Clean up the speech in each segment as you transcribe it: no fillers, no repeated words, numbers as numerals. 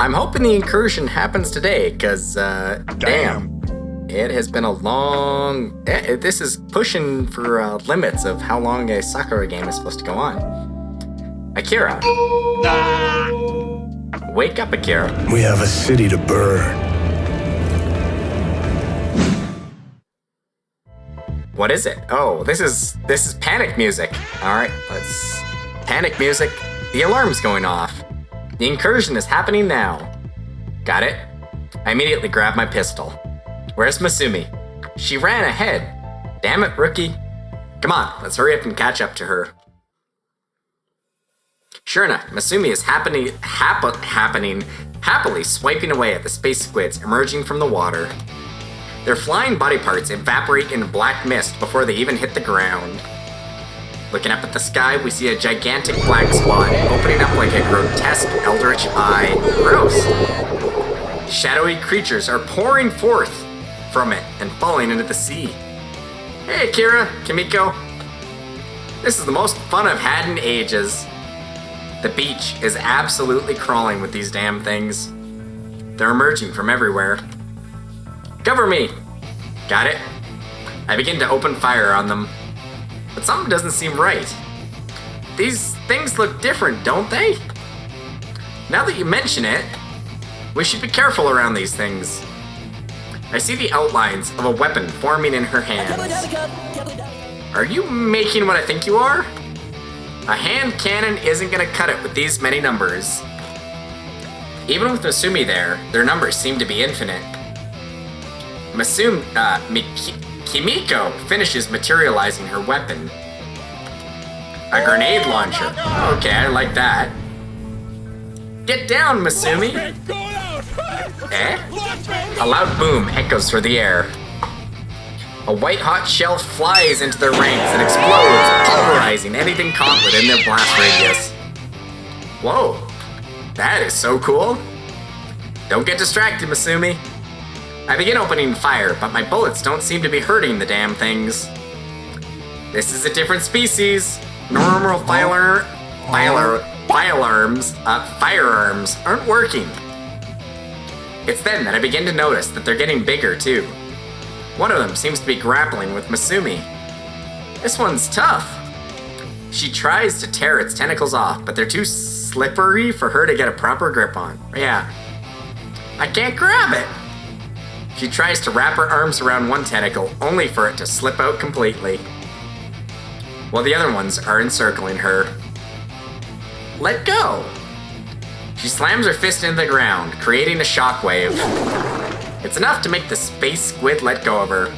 I'm hoping the incursion happens today, because, damn. It has been a long... This is pushing for limits of how long a Sakura game is supposed to go on. Akira. Wake up, Akira. We have a city to burn. What is it? Oh, this is panic music. Alright, let's... Panic music. The alarm's going off. The incursion is happening now. Got it? I immediately grab my pistol. Where's Masumi? She ran ahead. Damn it, rookie. Come on, let's hurry up and catch up to her. Sure enough, Masumi is happily swiping away at the space squids emerging from the water. Their flying body parts evaporate in black mist before they even hit the ground. Looking up at the sky, we see a gigantic black spot opening up like a grotesque eldritch eye. Gross. Shadowy creatures are pouring forth from it and falling into the sea. Hey, Akira, Kimiko. This is the most fun I've had in ages. The beach is absolutely crawling with these damn things. They're emerging from everywhere. Cover me! Got it? I begin to open fire on them. But something doesn't seem right. These things look different, don't they? Now that you mention it, we should be careful around these things. I see the outlines of a weapon forming in her hands. Are you making what I think you are? A hand cannon isn't gonna cut it with these many numbers. Even with Masumi there, their numbers seem to be infinite. Kimiko finishes materializing her weapon. A grenade launcher. Okay, I like that. Get down, Masumi! Eh? A loud boom echoes through the air. A white-hot shell flies into their ranks and explodes, pulverizing anything caught within their blast radius. Whoa, that is so cool. Don't get distracted, Masumi. I begin opening fire, but my bullets don't seem to be hurting the damn things. This is a different species. Normal firearms aren't working. It's then that I begin to notice that they're getting bigger too. One of them seems to be grappling with Masumi. This one's tough. She tries to tear its tentacles off, but they're too slippery for her to get a proper grip on. Yeah, I can't grab it. She tries to wrap her arms around one tentacle, only for it to slip out completely, while the other ones are encircling her. Let go! She slams her fist into the ground, creating a shockwave. It's enough to make the space squid let go of her.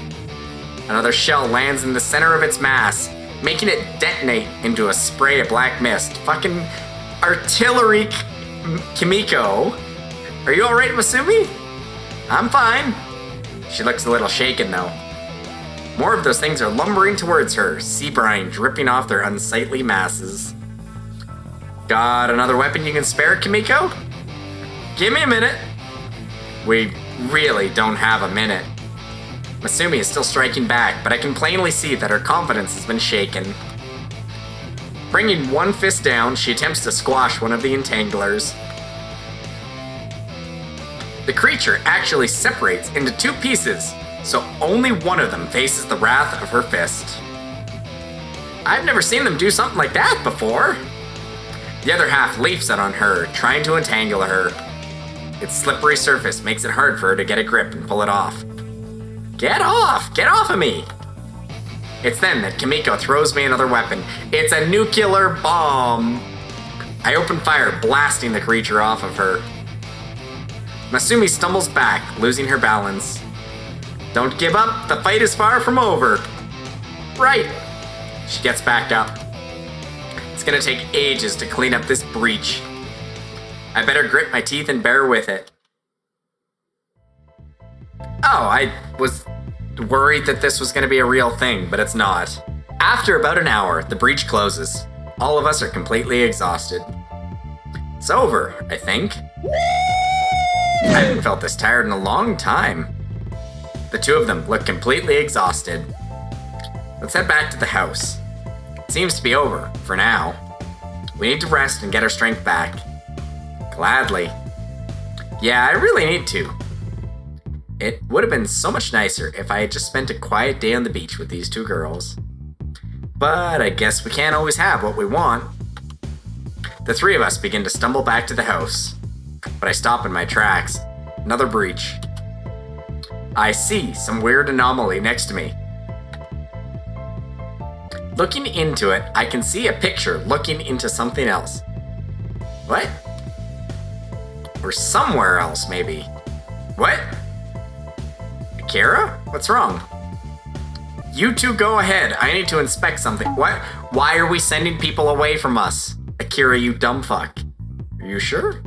Another shell lands in the center of its mass, making it detonate into a spray of black mist. Fucking artillery, Kimiko. Are you alright, Masumi? I'm fine. She looks a little shaken, though. More of those things are lumbering towards her, sea brine dripping off their unsightly masses. Got another weapon you can spare, Kimiko? Give me a minute. We really don't have a minute. Masumi is still striking back, but I can plainly see that her confidence has been shaken. Bringing one fist down, she attempts to squash one of the entanglers. The creature actually separates into two pieces, so only one of them faces the wrath of her fist. I've never seen them do something like that before. The other half leaps out on her, trying to entangle her. Its slippery surface makes it hard for her to get a grip and pull it off. Get off! Get off of me! It's then that Kimiko throws me another weapon. It's a nuclear bomb! I open fire, blasting the creature off of her. Masumi stumbles back, losing her balance. Don't give up, the fight is far from over. Right! She gets back up. It's gonna take ages to clean up this breach. I better grit my teeth and bear with it. Oh, I was worried that this was gonna be a real thing, but it's not. After about an hour, the breach closes. All of us are completely exhausted. It's over, I think. I haven't felt this tired in a long time. The two of them look completely exhausted. Let's head back to the house. It seems to be over, for now. We need to rest and get our strength back. Gladly. Yeah, I really need to. It would have been so much nicer if I had just spent a quiet day on the beach with these two girls. But I guess we can't always have what we want. The three of us begin to stumble back to the house. But I stop in my tracks. Another breach. I see some weird anomaly next to me. Looking into it, I can see a picture looking into something else. What? Or somewhere else, maybe. What? Akira? What's wrong? You two go ahead. I need to inspect something. What? Why are we sending people away from us? Akira, you dumb fuck. Are you sure?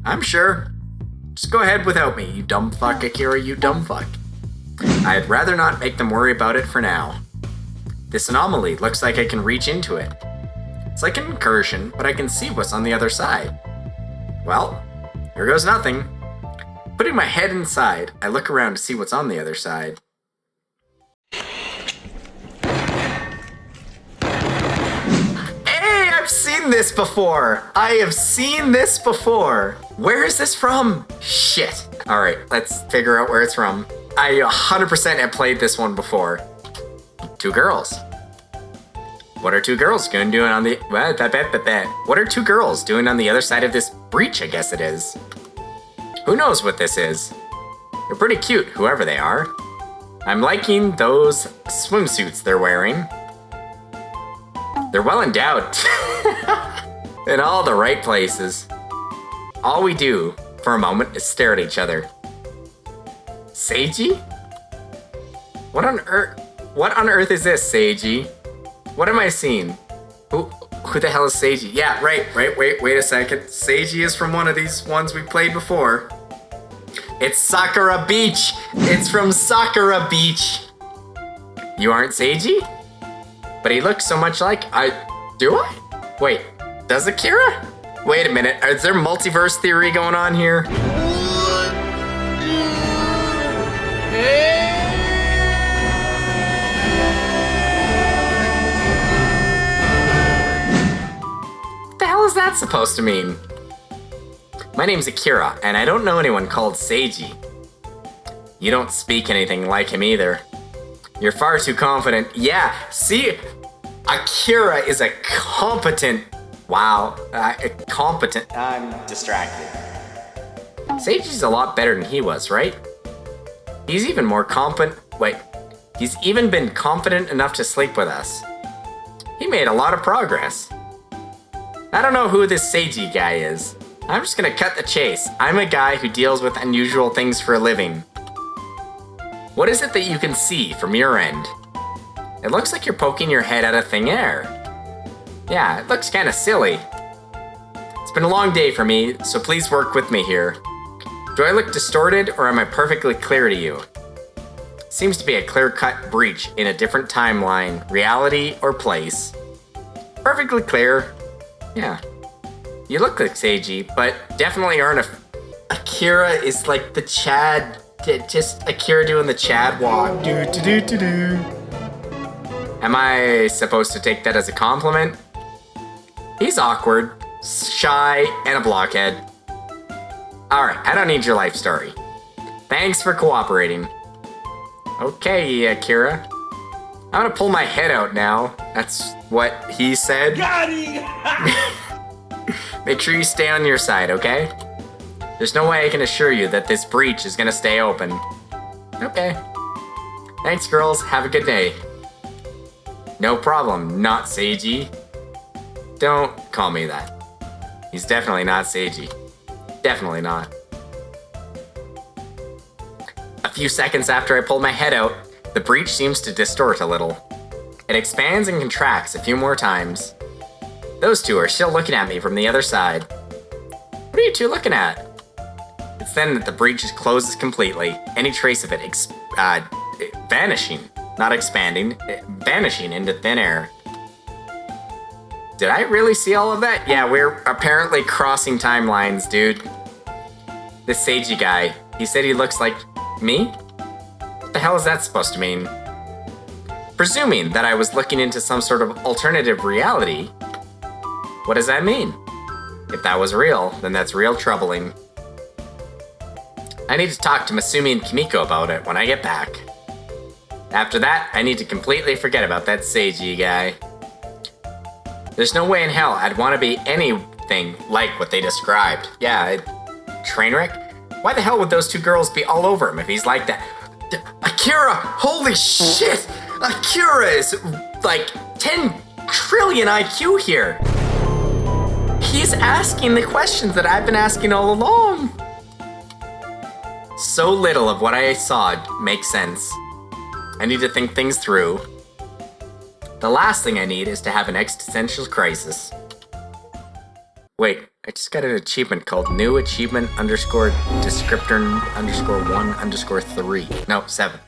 I'm sure. Just go ahead without me, you dumb fuck, Akira, you dumb fuck. I'd rather not make them worry about it for now. This anomaly looks like I can reach into it. It's like an incursion, but I can see what's on the other side. Well, here goes nothing. Putting my head inside, I look around to see what's on the other side. Hey, I've seen this before! I have seen this before! Where is this from? Shit. Alright, let's figure out where it's from. I 100% have played this one before. Two girls. What are two girls doing on the... What are two girls doing on the other side of this breach, I guess it is? Who knows what this is? They're pretty cute, whoever they are. I'm liking those swimsuits they're wearing. They're well endowed. In all the right places. All we do, for a moment, is stare at each other. Seiji? What on earth is this, Seiji? What am I seeing? Who the hell is Seiji? Yeah, right, wait a second. Seiji is from one of these ones we played before. It's Sakura Beach! It's from Sakura Beach! You aren't Seiji? But he looks so much like do I? Wait, does Akira? Wait a minute, is there multiverse theory going on here? What the hell is that supposed to mean? My name's Akira, and I don't know anyone called Seiji. You don't speak anything like him either. You're far too confident. Yeah, see? Akira is a competent... Wow, competent... I'm distracted. Seiji's a lot better than he was, right? He's even more competent... Wait, he's even been confident enough to sleep with us. He made a lot of progress. I don't know who this Seiji guy is. I'm just gonna cut the chase. I'm a guy who deals with unusual things for a living. What is it that you can see from your end? It looks like you're poking your head out of thin air. Yeah, it looks kinda silly. It's been a long day for me, so please work with me here. Do I look distorted or am I perfectly clear to you? Seems to be a clear-cut breach in a different timeline, reality, or place. Perfectly clear. Yeah. You look like Seiji, but definitely aren't a... Akira is like the Chad... Just Akira doing the Chad walk. Do. Am I supposed to take that as a compliment? He's awkward, shy, and a blockhead. Alright, I don't need your life story. Thanks for cooperating. Okay, Akira. I'm gonna pull my head out now. That's what he said. Got him! Make sure you stay on your side, okay? There's no way I can assure you that this breach is gonna stay open. Okay. Thanks, girls. Have a good day. No problem, not Seiji. Don't call me that. He's definitely not Seiji. Definitely not. A few seconds after I pull my head out, the breach seems to distort a little. It expands and contracts a few more times. Those two are still looking at me from the other side. What are you two looking at? It's then that the breach closes completely, any trace of it vanishing, not expanding, vanishing into thin air. Did I really see all of that? Yeah, we're apparently crossing timelines, dude. This Seiji guy, he said he looks like me? What the hell is that supposed to mean? Presuming that I was looking into some sort of alternative reality, what does that mean? If that was real, then that's real troubling. I need to talk to Masumi and Kimiko about it when I get back. After that, I need to completely forget about that Seiji guy. There's no way in hell I'd want to be anything like what they described. Yeah, Trainwreck? Why the hell would those two girls be all over him if he's like that? Akira! Holy shit! Akira is like 10 trillion IQ here! He's asking the questions that I've been asking all along! So little of what I saw makes sense. I need to think things through. The last thing I need is to have an existential crisis. Wait, I just got an achievement called new achievement underscore descriptor underscore 1 underscore 3. No, 7.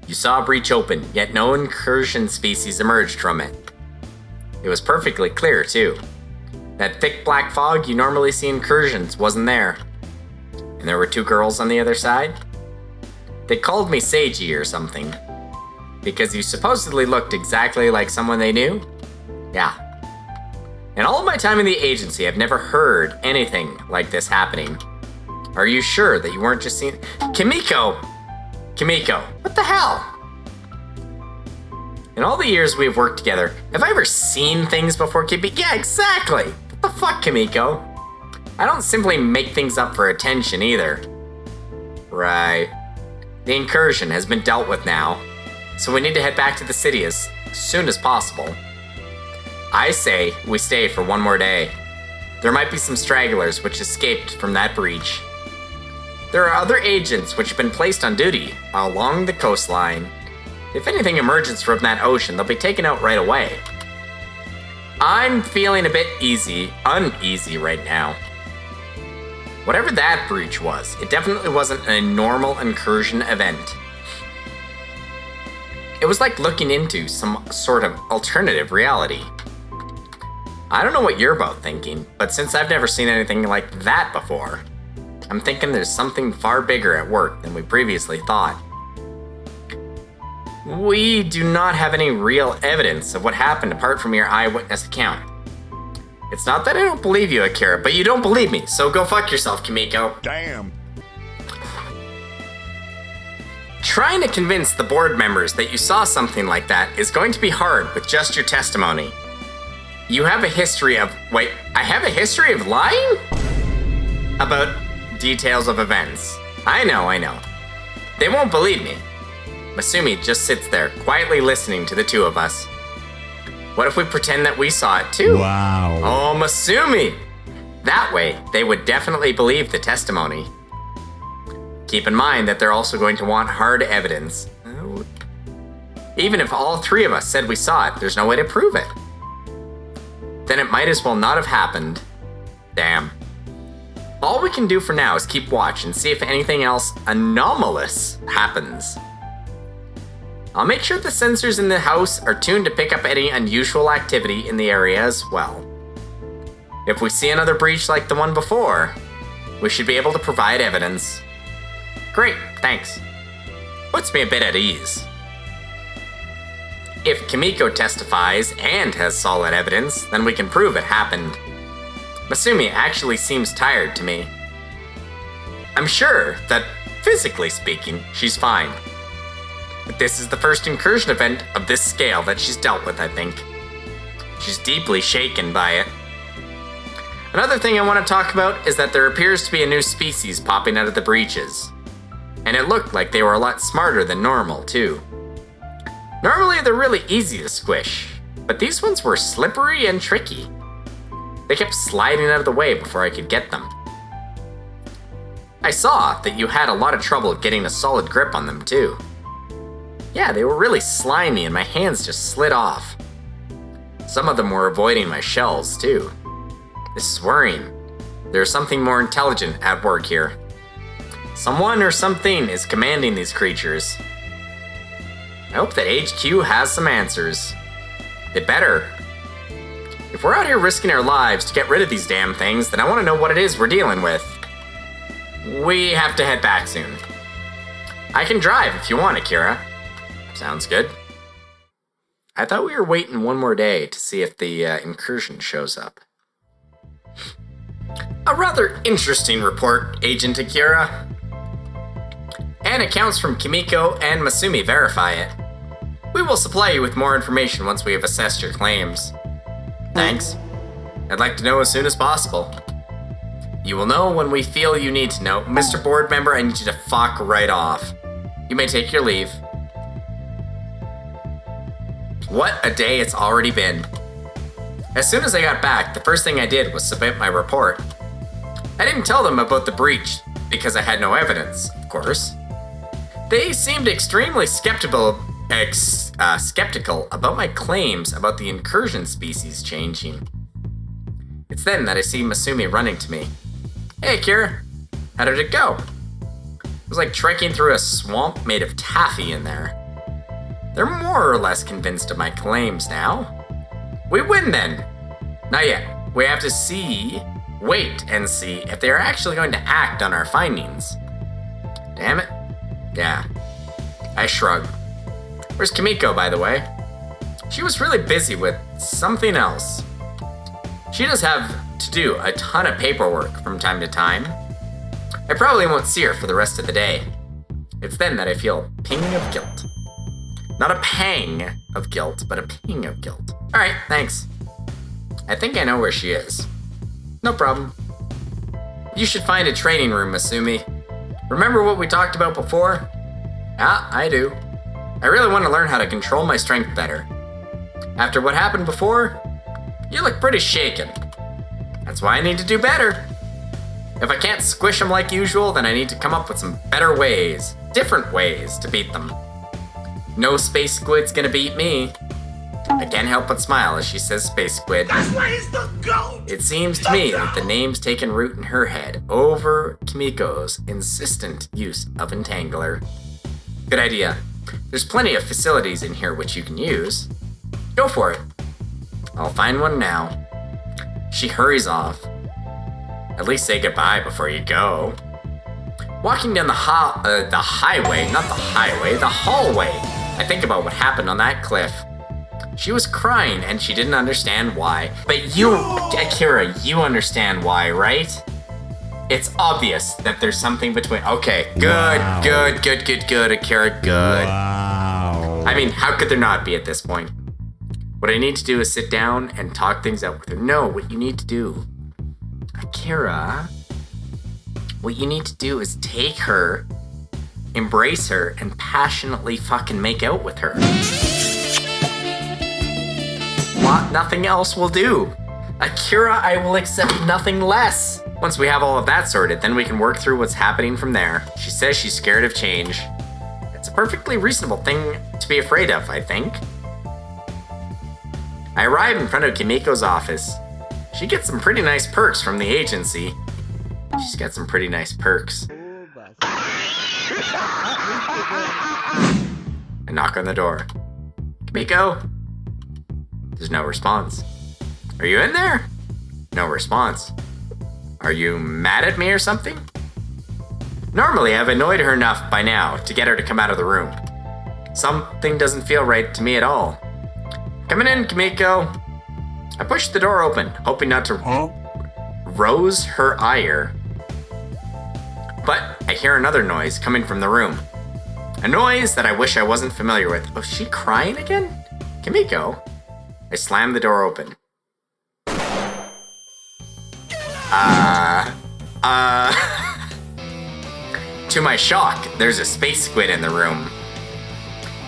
You saw a breach open, yet no incursion species emerged from it. It was perfectly clear, too. That thick black fog you normally see in incursions wasn't there. And there were two girls on the other side? They called me Seiji or something. Because you supposedly looked exactly like someone they knew? Yeah. In all of my time in the agency, I've never heard anything like this happening. Are you sure that you weren't just seeing— Kimiko! Kimiko, what the hell? In all the years we've worked together, have I ever seen things before, Kimiko? Yeah, exactly! What the fuck, Kimiko? I don't simply make things up for attention either. Right. The incursion has been dealt with now, so we need to head back to the city as soon as possible. I say we stay for one more day. There might be some stragglers which escaped from that breach. There are other agents which have been placed on duty along the coastline. If anything emerges from that ocean, they'll be taken out right away. I'm feeling a bit uneasy right now. Whatever that breach was, it definitely wasn't a normal incursion event. It was like looking into some sort of alternative reality. I don't know what you're both thinking, but since I've never seen anything like that before, I'm thinking there's something far bigger at work than we previously thought. We do not have any real evidence of what happened apart from your eyewitness account. It's not that I don't believe you, Akira, but you don't believe me, so go fuck yourself, Kimiko. Damn. Trying to convince the board members that you saw something like that is going to be hard with just your testimony. You have a history of— wait, I have a history of lying? About details of events. I know. They won't believe me. Masumi just sits there, quietly listening to the two of us. What if we pretend that we saw it too? Wow. Oh, Masumi! That way, they would definitely believe the testimony. Keep in mind that they're also going to want hard evidence. Even if all three of us said we saw it, there's no way to prove it. Then it might as well not have happened. Damn. All we can do for now is keep watch and see if anything else anomalous happens. I'll make sure the sensors in the house are tuned to pick up any unusual activity in the area as well. If we see another breach like the one before, we should be able to provide evidence. Great, thanks. Puts me a bit at ease. If Kimiko testifies and has solid evidence, then we can prove it happened. Masumi actually seems tired to me. I'm sure that, physically speaking, she's fine. But this is the first incursion event of this scale that she's dealt with, I think. She's deeply shaken by it. Another thing I want to talk about is that there appears to be a new species popping out of the breaches. And it looked like they were a lot smarter than normal, too. Normally they're really easy to squish, but these ones were slippery and tricky. They kept sliding out of the way before I could get them. I saw that you had a lot of trouble getting a solid grip on them, too. Yeah, they were really slimy and my hands just slid off. Some of them were avoiding my shells, too. This is worrying. There's something more intelligent at work here. Someone or something is commanding these creatures. I hope that HQ has some answers. They better. If we're out here risking our lives to get rid of these damn things, then I want to know what it is we're dealing with. We have to head back soon. I can drive if you want, Akira. Sounds good. I thought we were waiting one more day to see if the incursion shows up. A rather interesting report, Agent Akira. And accounts from Kimiko and Masumi verify it. We will supply you with more information once we have assessed your claims. Thanks. I'd like to know as soon as possible. You will know when we feel you need to know. Mr. Board Member, I need you to fuck right off. You may take your leave. What a day it's already been. As soon as I got back, the first thing I did was submit my report. I didn't tell them about the breach, because I had no evidence, of course. They seemed extremely skeptical about my claims about the incursion species changing. It's then that I see Masumi running to me. Hey, Akira, how did it go? It was like trekking through a swamp made of taffy in there. They're more or less convinced of my claims now. We win then. Not yet. We have to wait and see if they are actually going to act on our findings. Damn it. Yeah. I shrug. Where's Kimiko, by the way? She was really busy with something else. She does have to do a ton of paperwork from time to time. I probably won't see her for the rest of the day. It's then that I feel a ping of guilt. Not a pang of guilt, but a ping of guilt. Alright, thanks. I think I know where she is. No problem. You should find a training room, Masumi. Remember what we talked about before? Yeah, I do. I really want to learn how to control my strength better. After what happened before, you look pretty shaken. That's why I need to do better. If I can't squish them like usual, then I need to come up with some better ways, different ways to beat them. No space squid's gonna beat me. I can't help but smile as she says space squid. That's why he's the GOAT! It seems to me that the name's taken root in her head over Kimiko's insistent use of Entangler. Good idea. There's plenty of facilities in here which you can use. Go for it. I'll find one now. She hurries off. At least say goodbye before you go. Walking down the hallway, I think about what happened on that cliff. She was crying and she didn't understand why. But you, Akira, you understand why, right? It's obvious that there's something between. Okay, good, Wow. good, Akira, good. Wow. I mean, how could there not be at this point? What I need to do is sit down and talk things out with her. No, what you need to do, Akira, what you need to do is take her, embrace her, and passionately fucking make out with her. What? Nothing else will do. Akira, I will accept nothing less. Once we have all of that sorted, then we can work through what's happening from there. She says she's scared of change. It's a perfectly reasonable thing to be afraid of, I think. I arrive in front of Kimiko's office. She gets some pretty nice perks from the agency. She's got some pretty nice perks. I knock on the door. Kimiko? There's no response. Are you in there? No response. Are you mad at me or something? Normally, I've annoyed her enough by now to get her to come out of the room. Something doesn't feel right to me at all. Coming in, Kimiko. I push the door open, hoping not to rouse her ire. But I hear another noise coming from the room. A noise that I wish I wasn't familiar with. Oh, is she crying again? Kimiko? I slam the door open. To my shock, there's a space squid in the room.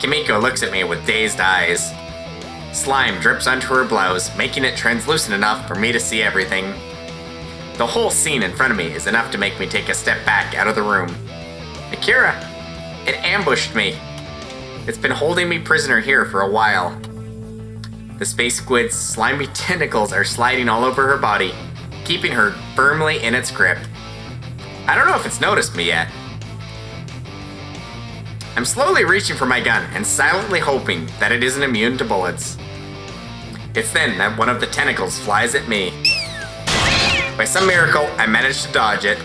Kimiko looks at me with dazed eyes. Slime drips onto her blouse, making it translucent enough for me to see everything. The whole scene in front of me is enough to make me take a step back out of the room. Akira, it ambushed me. It's been holding me prisoner here for a while. The space squid's slimy tentacles are sliding all over her body, keeping her firmly in its grip. I don't know if it's noticed me yet. I'm slowly reaching for my gun and silently hoping that it isn't immune to bullets. It's then that one of the tentacles flies at me. By some miracle, I manage to dodge it.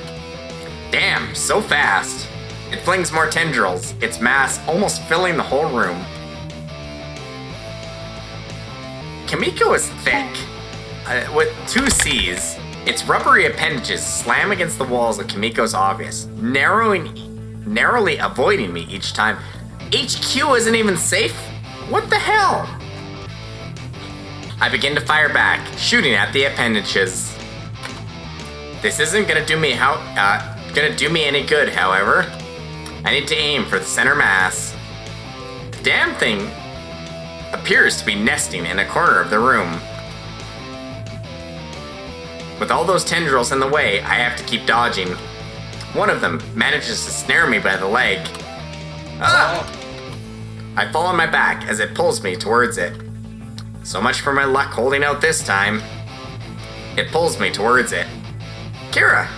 Damn, so fast. It flings more tendrils, its mass almost filling the whole room. Kimiko is thick, with 2 C's, Its rubbery appendages slam against the walls of Kimiko's office, narrowly avoiding me each time. HQ isn't even safe? What the hell? I begin to fire back, shooting at the appendages. This isn't gonna do me any good, however. I need to aim for the center mass. The damn thing appears to be nesting in a corner of the room. With all those tendrils in the way, I have to keep dodging. One of them manages to snare me by the leg. Ah! I fall on my back as it pulls me towards it. So much for my luck holding out this time. It pulls me towards it. Kira!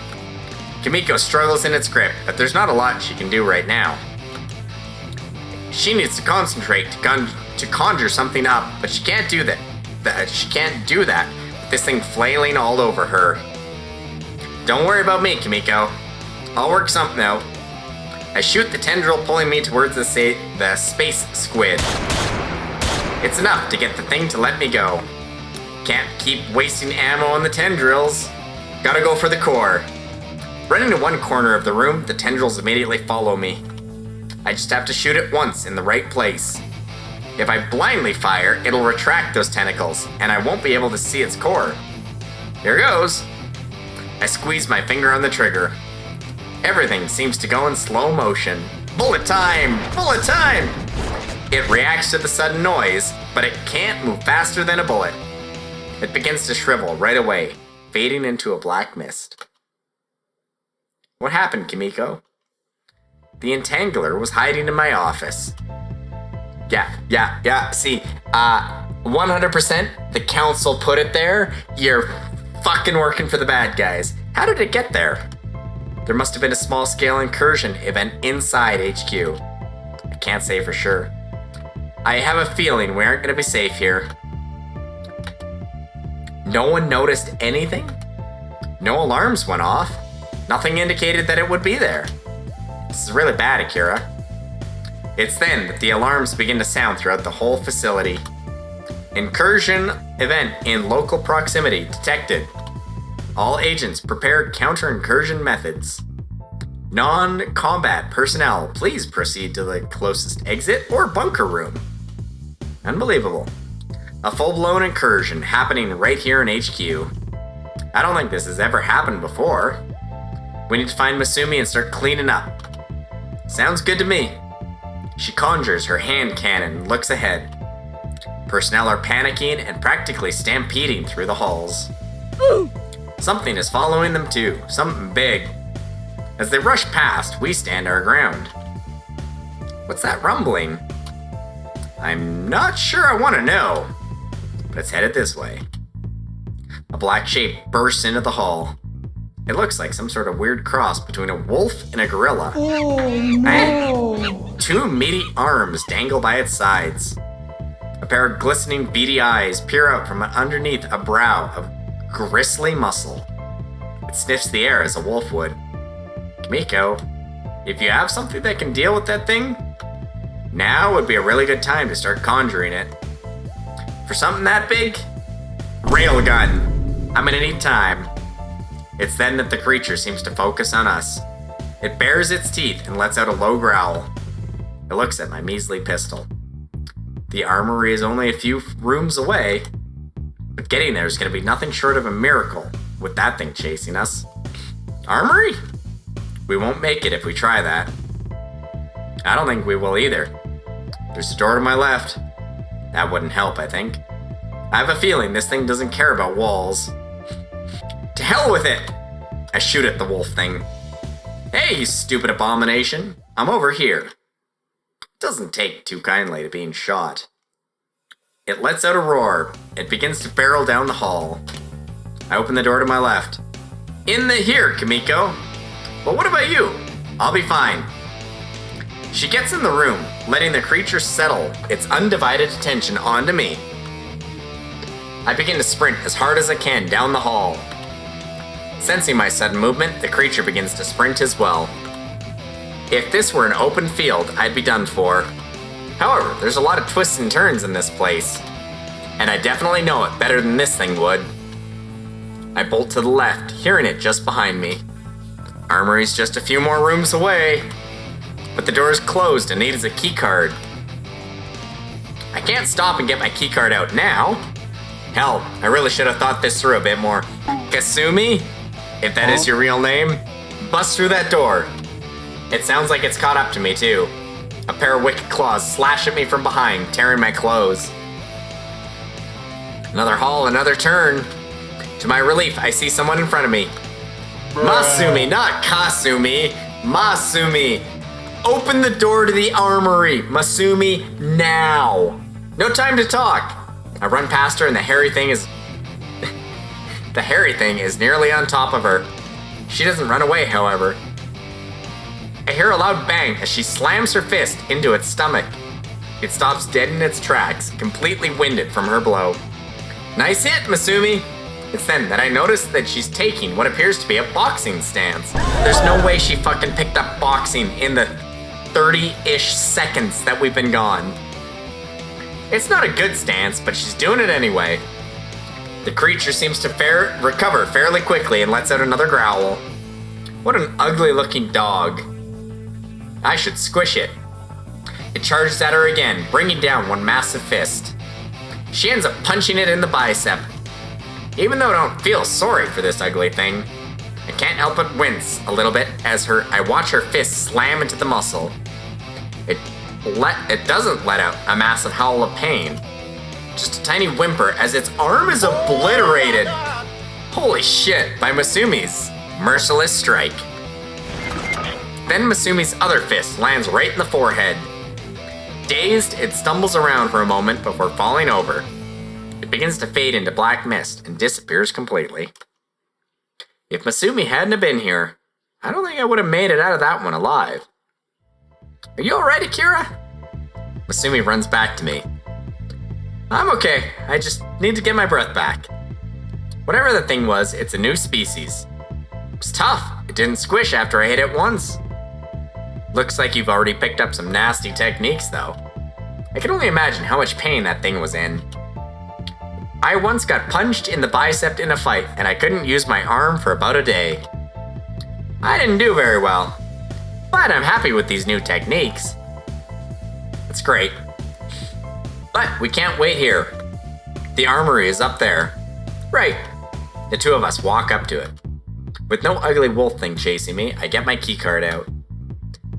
Kimiko struggles in its grip, but there's not a lot she can do right now. She needs to concentrate to conjure something up, but she can't do that. She can't do that with this thing flailing all over her. Don't worry about me, Kimiko. I'll work something out. I shoot the tendril pulling me towards the space squid. It's enough to get the thing to let me go. Can't keep wasting ammo on the tendrils. Gotta go for the core. Running to one corner of the room, the tendrils immediately follow me. I just have to shoot it once in the right place. If I blindly fire, it'll retract those tentacles, and I won't be able to see its core. Here goes. I squeeze my finger on the trigger. Everything seems to go in slow motion. Bullet time! Bullet time! It reacts to the sudden noise, but it can't move faster than a bullet. It begins to shrivel right away, fading into a black mist. What happened, Kimiko? The entangler was hiding in my office. Yeah. See, 100% the council put it there. You're fucking working for the bad guys. How did it get there? There must have been a small-scale incursion event inside HQ. I can't say for sure. I have a feeling we aren't going to be safe here. No one noticed anything? No alarms went off. Nothing indicated that it would be there. This is really bad, Akira. It's then that the alarms begin to sound throughout the whole facility. Incursion event in local proximity detected. All agents prepare counter-incursion methods. Non-combat personnel, please proceed to the closest exit or bunker room. Unbelievable. A full-blown incursion happening right here in HQ. I don't think this has ever happened before. We need to find Masumi and start cleaning up. Sounds good to me. She conjures her hand cannon and looks ahead. Personnel are panicking and practically stampeding through the halls. Something is following them too, something big. As they rush past, we stand our ground. What's that rumbling? I'm not sure I want to know, but it's headed this way. A black shape bursts into the hall. It looks like some sort of weird cross between a wolf and a gorilla. Oh no! And two meaty arms dangle by its sides. A pair of glistening beady eyes peer out from underneath a brow of gristly muscle. It sniffs the air as a wolf would. Kimiko, if you have something that can deal with that thing, now would be a really good time to start conjuring it. For something that big, railgun. I'm gonna need time. It's then that the creature seems to focus on us. It bares its teeth and lets out a low growl. It looks at my measly pistol. The armory is only a few rooms away, but getting there is going to be nothing short of a miracle with that thing chasing us. Armory? We won't make it if we try that. I don't think we will either. There's a door to my left. That wouldn't help, I think. I have a feeling this thing doesn't care about walls. To hell with it! I shoot at the wolf thing. Hey, you stupid abomination. I'm over here. Doesn't take too kindly to being shot. It lets out a roar. It begins to barrel down the hall. I open the door to my left. In the here, Kimiko. But what about you? I'll be fine. She gets in the room, letting the creature settle its undivided attention onto me. I begin to sprint as hard as I can down the hall. Sensing my sudden movement, the creature begins to sprint as well. If this were an open field, I'd be done for. However, there's a lot of twists and turns in this place, and I definitely know it better than this thing would. I bolt to the left, hearing it just behind me. Armory's just a few more rooms away, but the door is closed and needs a key card. I can't stop and get my key card out now. Hell, I really should have thought this through a bit more. Kasumi, if that is your real name, bust through that door. It sounds like it's caught up to me too. A pair of wicked claws slash at me from behind, tearing my clothes. Another hall, another turn. To my relief, I see someone in front of me. Masumi, not Kasumi. Masumi. Open the door to the armory. Masumi, now. No time to talk. I run past her and the hairy thing is... the hairy thing is nearly on top of her. She doesn't run away, however. I hear a loud bang as she slams her fist into its stomach. It stops dead in its tracks, completely winded from her blow. Nice hit, Masumi. It's then that I notice that she's taking what appears to be a boxing stance. There's no way she fucking picked up boxing in the 30-ish seconds that we've been gone. It's not a good stance, but she's doing it anyway. The creature seems to recover fairly quickly and lets out another growl. What an ugly looking dog. I should squish it. It charges at her again, bringing down one massive fist. She ends up punching it in the bicep. Even though I don't feel sorry for this ugly thing, I can't help but wince a little bit as I watch her fist slam into the muscle. It doesn't let out a massive howl of pain, just a tiny whimper as its arm is obliterated. Holy shit, by Masumi's merciless strike. Then Masumi's other fist lands right in the forehead. Dazed, it stumbles around for a moment before falling over. It begins to fade into black mist and disappears completely. If Masumi hadn't have been here, I don't think I would have made it out of that one alive. Are you alright, Akira? Masumi runs back to me. I'm okay, I just need to get my breath back. Whatever the thing was, it's a new species. It was tough, it didn't squish after I hit it once. Looks like you've already picked up some nasty techniques though. I can only imagine how much pain that thing was in. I once got punched in the bicep in a fight and I couldn't use my arm for about a day. I didn't do very well, but I'm happy with these new techniques. It's great. But we can't wait here. The armory is up there. Right. The two of us walk up to it. With no ugly wolf thing chasing me, I get my keycard out.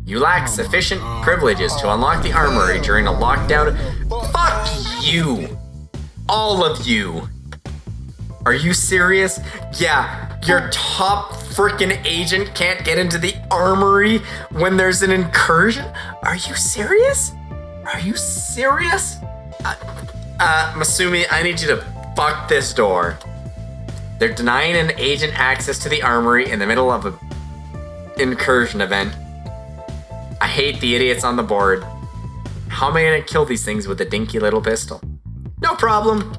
You lack sufficient privileges to unlock the armory during a lockdown. Fuck you! All of you! Are you serious? Yeah, your top frickin' agent can't get into the armory when there's an incursion? Are you serious? Are you serious? Masumi, I need you to fuck this door. They're denying an agent access to the armory in the middle of an incursion event. I hate the idiots on the board. How am I gonna kill these things with a dinky little pistol? No problem.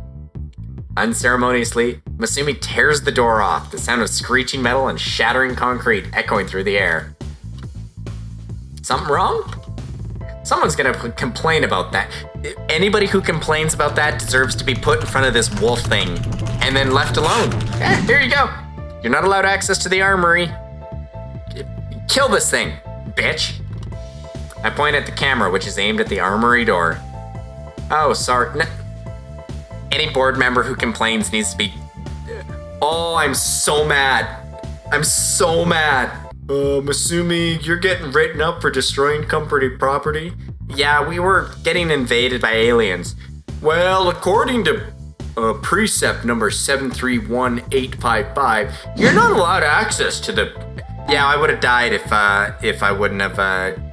Unceremoniously, Masumi tears the door off, the sound of screeching metal and shattering concrete echoing through the air. Something wrong? Someone's gonna complain about that. Anybody who complains about that deserves to be put in front of this wolf thing and then left alone. Yeah, here you go. You're not allowed access to the armory. Kill this thing, bitch. I point at the camera, which is aimed at the armory door. Oh, sorry. No. Any board member who complains needs to be... Oh, I'm so mad. I'm so mad. Masumi, you're getting written up for destroying company property? Yeah, we were getting invaded by aliens. Well, according to precept number 731855, you're not allowed access to the... Yeah, I would have died if I wouldn't have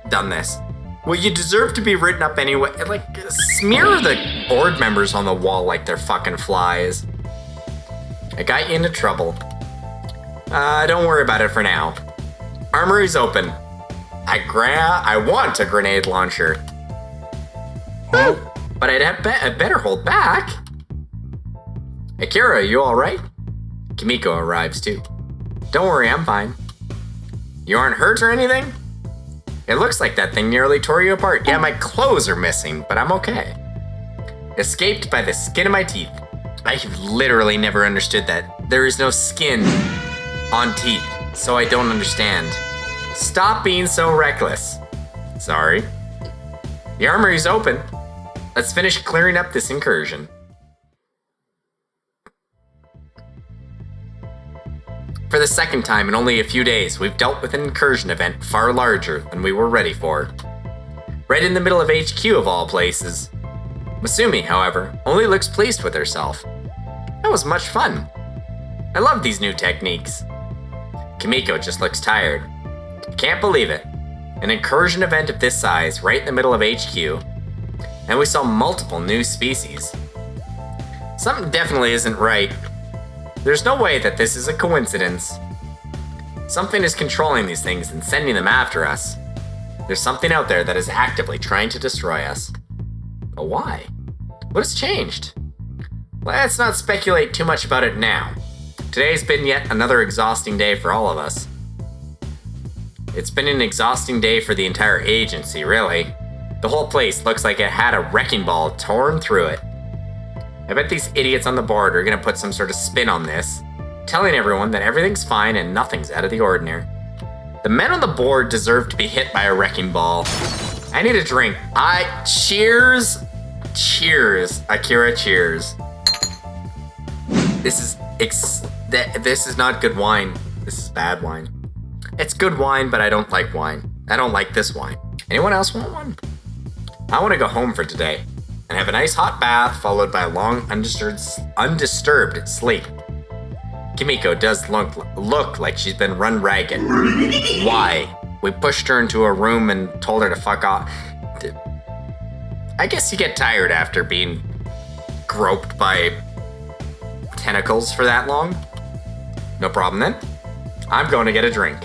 done this. Well, you deserve to be written up anyway. Like, smear the board members on the wall like they're fucking flies. I got you into trouble. Don't worry about it for now. Armory's open. I want a grenade launcher. But I'd better hold back. Akira, you alright? Kimiko arrives too. Don't worry, I'm fine. You aren't hurt or anything? It looks like that thing nearly tore you apart. Yeah, my clothes are missing, but I'm okay. Escaped by the skin of my teeth. I have literally never understood that. There is no skin on teeth, so I don't understand. Stop being so reckless. Sorry. The armory's open. Let's finish clearing up this incursion. For the second time in only a few days, we've dealt with an incursion event far larger than we were ready for. Right in the middle of HQ of all places. Masumi, however, only looks pleased with herself. That was much fun. I love these new techniques. Kimiko just looks tired. Can't believe it. An incursion event of this size right in the middle of HQ. And we saw multiple new species. Something definitely isn't right. There's no way that this is a coincidence. Something is controlling these things and sending them after us. There's something out there that is actively trying to destroy us. But why? What has changed? Let's not speculate too much about it now. Today's been yet another exhausting day for all of us. It's been an exhausting day for the entire agency, really. The whole place looks like it had a wrecking ball torn through it. I bet these idiots on the board are gonna put some sort of spin on this, telling everyone that everything's fine and nothing's out of the ordinary. The men on the board deserve to be hit by a wrecking ball. I need a drink. Cheers! Cheers, Akira, cheers. This is not good wine. This is bad wine. It's good wine, but I don't like wine. I don't like this wine. Anyone else want one? I want to go home for today and have a nice hot bath followed by a long undisturbed sleep. Kimiko does look like she's been run ragged. Why? We pushed her into a room and told her to fuck off. I guess you get tired after being groped by tentacles for that long. No problem then. I'm going to get a drink.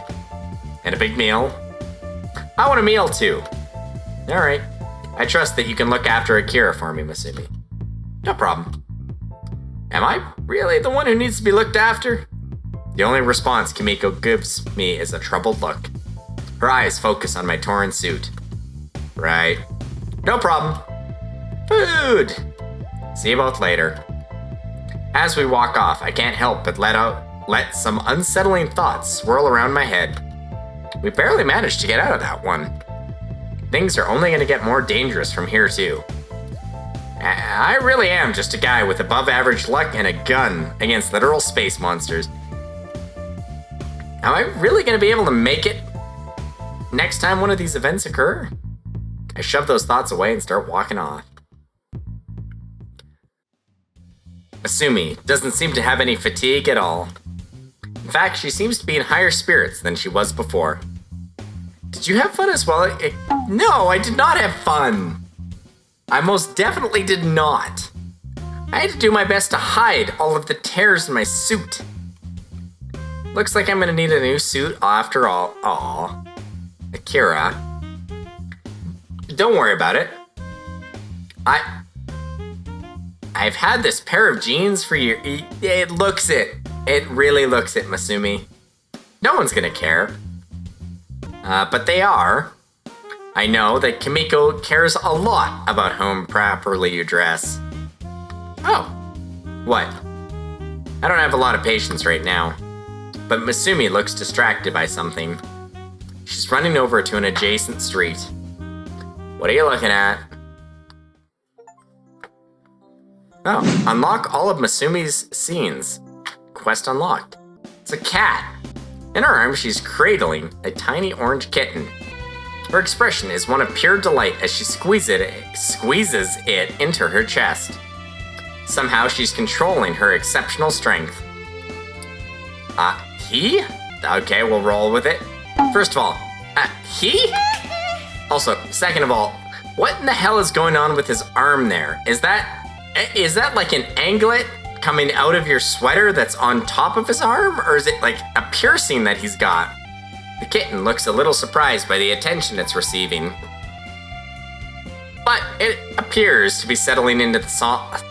And a big meal. I want a meal too. Alright. I trust that you can look after Akira for me, Masumi. No problem. Am I really the one who needs to be looked after? The only response Kimiko gives me is a troubled look. Her eyes focus on my torn suit. Right. No problem. Food! See you both later. As we walk off, I can't help but let some unsettling thoughts swirl around my head. We barely managed to get out of that one. Things are only going to get more dangerous from here too. I really am just a guy with above average luck and a gun against literal space monsters. Am I really going to be able to make it next time one of these events occur? I shove those thoughts away and start walking off. Masumi doesn't seem to have any fatigue at all. In fact, she seems to be in higher spirits than she was before. Did you have fun as well? No, I did not have fun. I most definitely did not. I had to do my best to hide all of the tears in my suit. Looks like I'm gonna need a new suit after all. Aw. Akira. Don't worry about it. I've had this pair of jeans for years. It looks it. It really looks it, Masumi. No one's gonna care. But they are. I know that Kimiko cares a lot about how properly you dress. Oh. What? I don't have a lot of patience right now. But Masumi looks distracted by something. She's running over to an adjacent street. What are you looking at? Oh, unlock all of Masumi's scenes. Quest unlocked. It's a cat. In her arms, she's cradling a tiny orange kitten. Her expression is one of pure delight as she squeezes it into her chest. Somehow, she's controlling her exceptional strength. He? Okay, we'll roll with it. First of all, he? Also, second of all, what in the hell is going on with his arm there? Is that like an anglet coming out of your sweater that's on top of his arm? Or is it like a piercing that he's got? The kitten looks a little surprised by the attention it's receiving. But it appears to be settling into the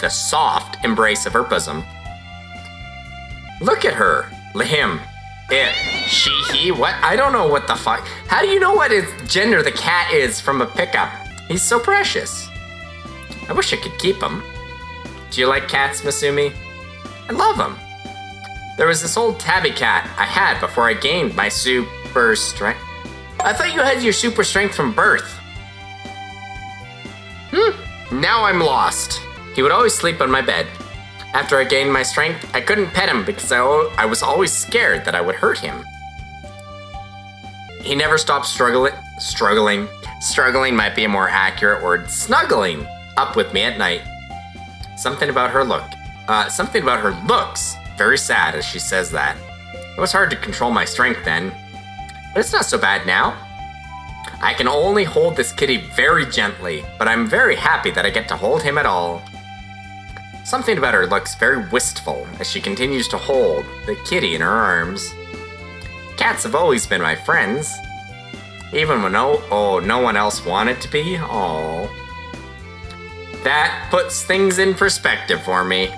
soft embrace of her bosom. Look at her. Him. It. She, he, what? I don't know what the fuck. How do you know what gender the cat is from a pickup? He's so precious. I wish I could keep him. Do you like cats, Masumi? I love them. There was this old tabby cat I had before I gained my super strength. I thought you had your super strength from birth. Now I'm lost. He would always sleep on my bed. After I gained my strength, I couldn't pet him because I was always scared that I would hurt him. He never stopped struggling might be a more accurate word, snuggling up with me at night. Something about her looks very sad as she says that. It was hard to control my strength then, but it's not so bad now. I can only hold this kitty very gently, but I'm very happy that I get to hold him at all. Something about her looks very wistful as she continues to hold the kitty in her arms. Cats have always been my friends, even when no one else wanted to be. Oh, that puts things in perspective for me.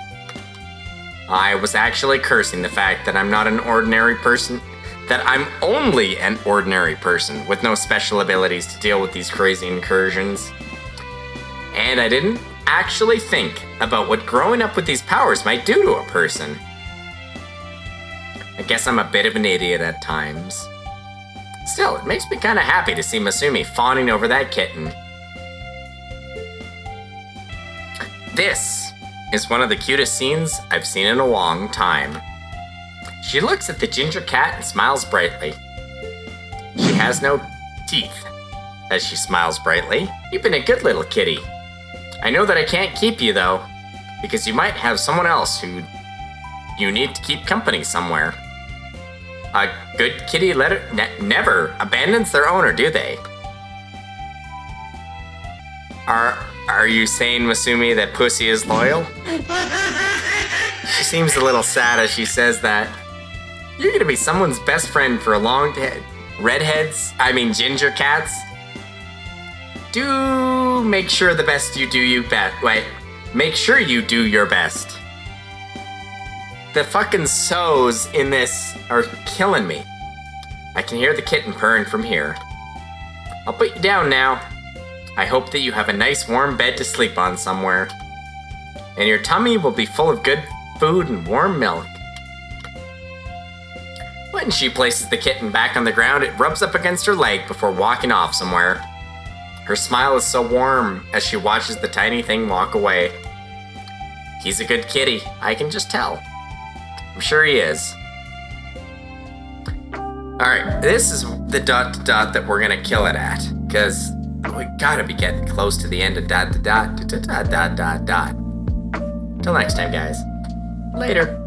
I was actually cursing the fact that I'm not an ordinary person, that I'm only an ordinary person with no special abilities to deal with these crazy incursions. And I didn't actually think about what growing up with these powers might do to a person. I guess I'm a bit of an idiot at times. Still, it makes me kind of happy to see Masumi fawning over that kitten. This is one of the cutest scenes I've seen in a long time. She looks at the ginger cat and smiles brightly. She has no teeth as she smiles brightly. You've been a good little kitty. I know that I can't keep you though, because you might have someone else who you need to keep company somewhere. A good kitty never abandons their owner, do they? Are you saying, Masumi, that Pussy is loyal? She seems a little sad as she says that. You're gonna be someone's best friend for a long time. Ginger cats. Do make sure the best you do you best. Wait, make sure you do your best. The fucking sows in this are killing me. I can hear the kitten purring from here. I'll put you down now. I hope that you have a nice warm bed to sleep on somewhere. And your tummy will be full of good food and warm milk. When she places the kitten back on the ground, it rubs up against her leg before walking off somewhere. Her smile is so warm as she watches the tiny thing walk away. He's a good kitty, I can just tell. I'm sure he is. Alright, this is the ... that we're gonna kill it at. Because we gotta be getting close to the end of ... Till next time, guys. Later.